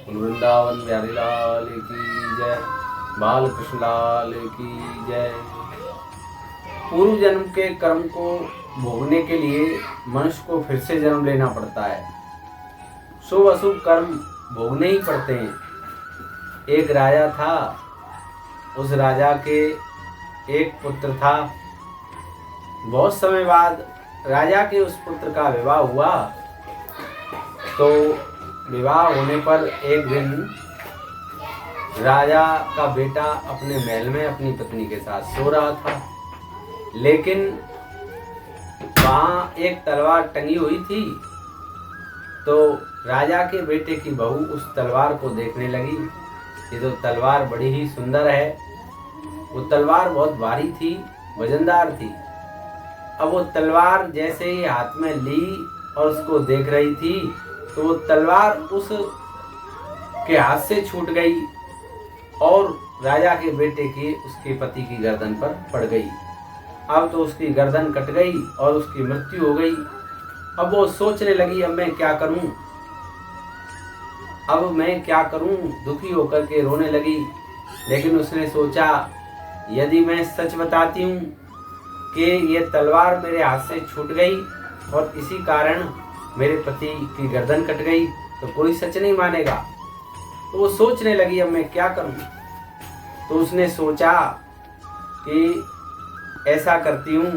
वृंदावन बिहारी लाल की जय। बाल कृष्ण लाल की जय। पूर्व जन्म के कर्म को भोगने के लिए मनुष्य को फिर से जन्म लेना पड़ता है। शुभ अशुभ कर्म भोगने ही पड़ते हैं। एक राजा था, उस राजा के एक पुत्र था। बहुत समय बाद राजा के उस पुत्र का विवाह हुआ। तो विवाह होने पर एक दिन राजा का बेटा अपने महल में अपनी पत्नी के साथ सो रहा था, लेकिन वहाँ एक तलवार टंगी हुई थी। तो राजा के बेटे की बहू उस तलवार को देखने लगी। ये तो तलवार बड़ी ही सुंदर है। वो तलवार बहुत भारी थी, वजनदार थी। अब वो तलवार जैसे ही हाथ में ली और उसको देख रही थी, तो वो तलवार उस के हाथ से छूट गई और राजा के बेटे की उसके पति की गर्दन पर पड़ गई। अब तो उसकी गर्दन कट गई और उसकी मृत्यु हो गई। अब वो सोचने लगी, अब मैं क्या करूं, अब मैं क्या करूं, दुखी होकर के रोने लगी। लेकिन उसने सोचा, यदि मैं सच बताती हूँ कि ये तलवार मेरे हाथ से छूट गई और इसी कारण मेरे पति की गर्दन कट गई, तो कोई सच नहीं मानेगा। तो वो सोचने लगी, अब मैं क्या करूं। तो उसने सोचा कि ऐसा करती हूँ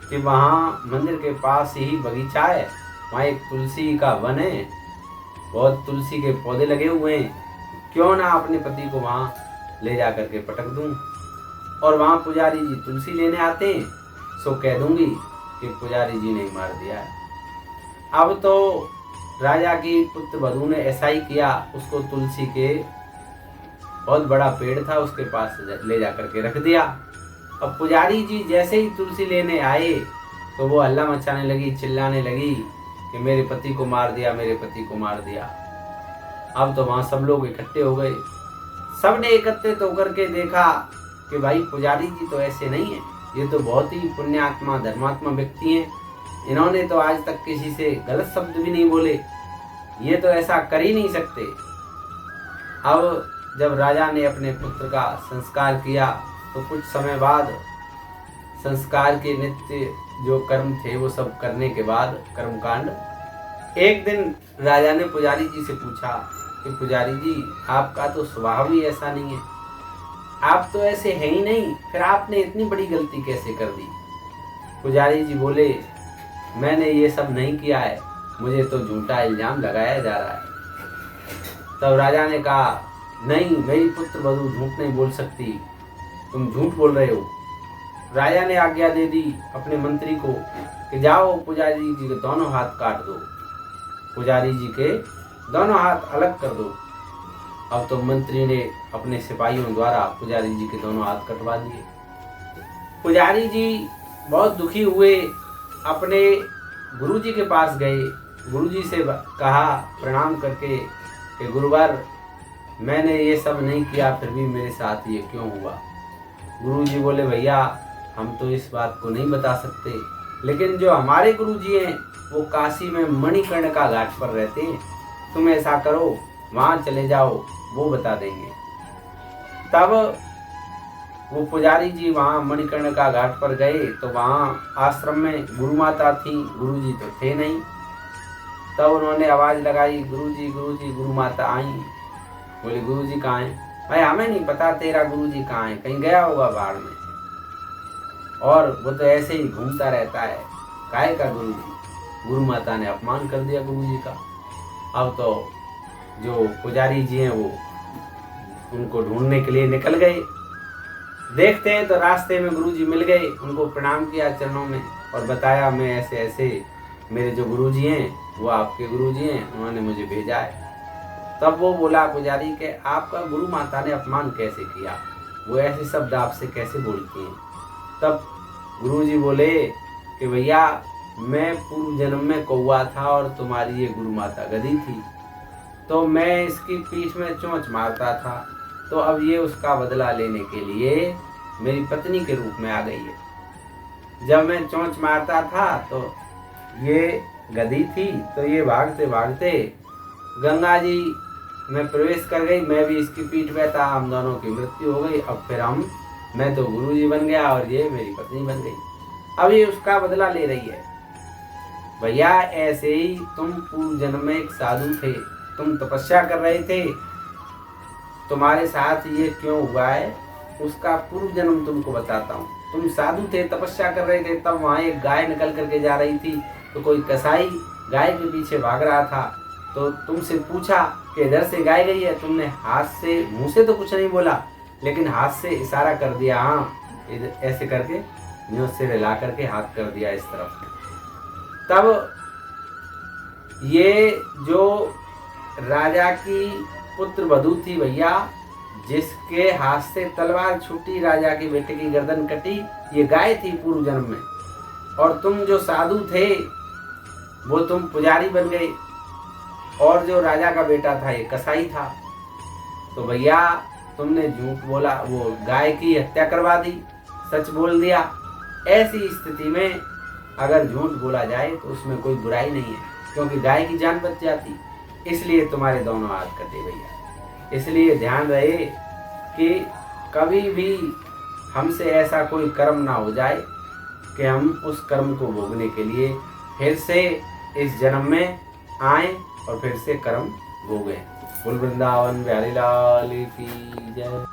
कि वहाँ मंदिर के पास ही बगीचा है, वहाँ एक तुलसी का वन है, बहुत तुलसी के पौधे लगे हुए हैं। क्यों ना अपने पति को वहाँ ले जा करके पटक दूँ, और वहाँ पुजारी जी तुलसी लेने आते हैं, सो कह दूंगी कि पुजारी जी ने मार दिया है। अब तो राजा की पुत्र वधू ने ऐसा ही किया। उसको तुलसी के बहुत बड़ा पेड़ था, उसके पास ले जा करके रख दिया। अब पुजारी जी जैसे ही तुलसी लेने आए तो वो हल्ला मचाने लगी, चिल्लाने लगी कि मेरे पति को मार दिया, मेरे पति को मार दिया। अब तो वहाँ सब लोग इकट्ठे हो गए। सबने एकत्रित होकर के देखा कि भाई पुजारी जी तो ऐसे नहीं है, ये तो बहुत ही पुण्यात्मा धर्मात्मा व्यक्ति हैं। इन्होंने तो आज तक किसी से गलत शब्द भी नहीं बोले, ये तो ऐसा कर ही नहीं सकते। अब जब राजा ने अपने पुत्र का संस्कार किया तो कुछ समय बाद संस्कार के नित्य जो कर्म थे वो सब करने के बाद कर्मकांड, एक दिन राजा ने पुजारी जी से पूछा कि पुजारी जी, आपका तो स्वभाव ही ऐसा नहीं है, आप तो ऐसे हैं ही नहीं, फिर आपने इतनी बड़ी गलती कैसे कर दी। पुजारी जी बोले, मैंने ये सब नहीं किया है, मुझे तो झूठा इल्जाम लगाया जा रहा है। तब राजा ने कहा, नहीं, मेरी पुत्र वधू झूठ नहीं बोल सकती, तुम झूठ बोल रहे हो। राजा ने आज्ञा दे दी अपने मंत्री को कि जाओ पुजारी जी के दोनों हाथ काट दो, पुजारी जी के दोनों हाथ अलग कर दो। अब तो मंत्री ने अपने सिपाहियों द्वारा पुजारी जी के दोनों हाथ कटवा दिए। पुजारी जी बहुत दुखी हुए, अपने गुरुजी के पास गए, गुरुजी से कहा प्रणाम करके कि गुरुवर, मैंने ये सब नहीं किया, फिर भी मेरे साथ ये क्यों हुआ। गुरुजी बोले, भैया हम तो इस बात को नहीं बता सकते, लेकिन जो हमारे गुरुजी हैं वो काशी में मणिकर्णिका घाट पर रहते हैं, तुम ऐसा करो वहाँ चले जाओ, वो बता देंगे। तब वो पुजारी जी वहाँ मणिकर्णिका घाट पर गए तो वहाँ आश्रम में गुरु माता थी, गुरुजी तो थे नहीं। तब उन्होंने आवाज़ लगाई, गुरुजी गुरुजी। गुरु माता आई, बोले गुरुजी कहाँ हैं। भाई हमें नहीं पता तेरा गुरुजी कहाँ है, कहीं गया होगा बाढ़ में, और वो तो ऐसे ही घूमता रहता है, काहे का गुरुजी। गुरु माता ने अपमान कर दिया गुरुजी का। अब तो जो पुजारी जी हैं वो उनको ढूंढने के लिए निकल गए। देखते हैं तो रास्ते में गुरुजी मिल गए, उनको प्रणाम किया चरणों में और बताया, मैं ऐसे ऐसे, मेरे जो गुरुजी हैं वो आपके गुरुजी हैं, उन्होंने मुझे भेजा है। तब वो बोला पुजारी के, आपका गुरु माता ने अपमान कैसे किया, वो ऐसे शब्द आपसे कैसे बोलती हैं। तब गुरुजी बोले कि भैया, मैं पूर्व जन्म में कौवा था और तुम्हारी ये गुरु माता गधी थी, तो मैं इसकी पीठ में चोंच मारता था, तो अब ये उसका बदला लेने के लिए मेरी पत्नी के रूप में आ गई है। जब मैं चोंच मारता था तो ये गधी थी, तो ये भागते भागते गंगा जी में प्रवेश कर गई, मैं भी इसकी पीठ पे था, हम दोनों की मृत्यु हो गई। अब फिर मैं तो गुरुजी बन गया और ये मेरी पत्नी बन गई। अब ये उसका बदला ले रही है। भैया ऐसे ही तुम पूर्व जन्म में एक साधु थे, तुम तपस्या कर रहे थे, तुम्हारे साथ ये क्यों हुआ है उसका पूर्व जन्म तुमको बताता हूँ। तुम साधु थे, तपस्या कर रहे थे, तब वहाँ एक गाय निकल करके जा रही थी, तो कोई कसाई गाय के पीछे भाग रहा था, तो तुमसे पूछा कि इधर से गाय गई है। तुमने हाथ से, मुंह से तो कुछ नहीं बोला, लेकिन हाथ से इशारा कर दिया, हाँ ऐसे करके न्यों सिर हिला करके हाथ कर दिया इस तरफ। तब ये जो राजा की पुत्र वधू थी भैया, जिसके हाथ से तलवार छूटी, राजा के बेटे की गर्दन कटी, ये गाय थी पूर्व जन्म में। और तुम जो साधु थे वो तुम पुजारी बन गए, और जो राजा का बेटा था ये कसाई था। तो भैया तुमने झूठ बोला, वो गाय की हत्या करवा दी, सच बोल दिया। ऐसी स्थिति में अगर झूठ बोला जाए तो उसमें कोई बुराई नहीं है, क्योंकि गाय की जान बच जाती। इसलिए तुम्हारे दोनों हाथ कटे भैया। इसलिए ध्यान रहे कि कभी भी हमसे ऐसा कोई कर्म ना हो जाए कि हम उस कर्म को भोगने के लिए फिर से इस जन्म में आए और फिर से कर्म भोगें। बोल वृंदावन बिहारी लाल की जय।